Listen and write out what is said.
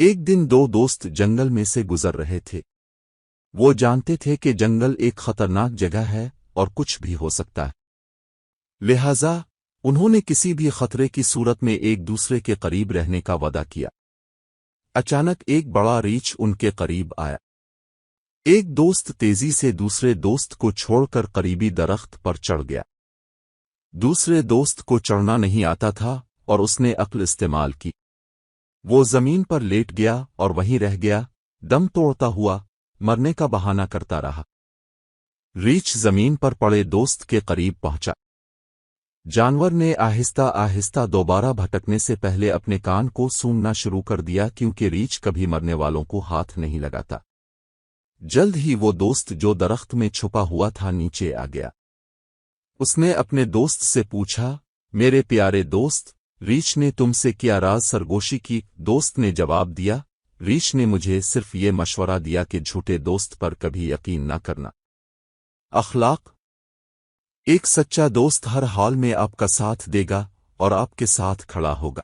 ایک دن دو دوست جنگل میں سے گزر رہے تھے۔ وہ جانتے تھے کہ جنگل ایک خطرناک جگہ ہے اور کچھ بھی ہو سکتا ہے، لہذا انہوں نے کسی بھی خطرے کی صورت میں ایک دوسرے کے قریب رہنے کا وعدہ کیا۔ اچانک ایک بڑا ریچھ ان کے قریب آیا۔ ایک دوست تیزی سے دوسرے دوست کو چھوڑ کر قریبی درخت پر چڑھ گیا۔ دوسرے دوست کو چڑھنا نہیں آتا تھا اور اس نے عقل استعمال کی۔ وہ زمین پر لیٹ گیا اور وہیں رہ گیا، دم توڑتا ہوا، مرنے کا بہانہ کرتا رہا۔ ریچھ زمین پر پڑے دوست کے قریب پہنچا۔ جانور نے آہستہ آہستہ دوبارہ بھٹکنے سے پہلے اپنے کان کو سونگنا شروع کر دیا، کیونکہ ریچھ کبھی مرنے والوں کو ہاتھ نہیں لگاتا۔ جلد ہی وہ دوست جو درخت میں چھپا ہوا تھا نیچے آ گیا۔ اس نے اپنے دوست سے پوچھا، میرے پیارے دوست، ریچھ نے تم سے کیا راز سرگوشی کی؟ دوست نے جواب دیا، ریچھ نے مجھے صرف یہ مشورہ دیا کہ جھوٹے دوست پر کبھی یقین نہ کرنا۔ اخلاق: ایک سچا دوست ہر حال میں آپ کا ساتھ دے گا اور آپ کے ساتھ کھڑا ہوگا۔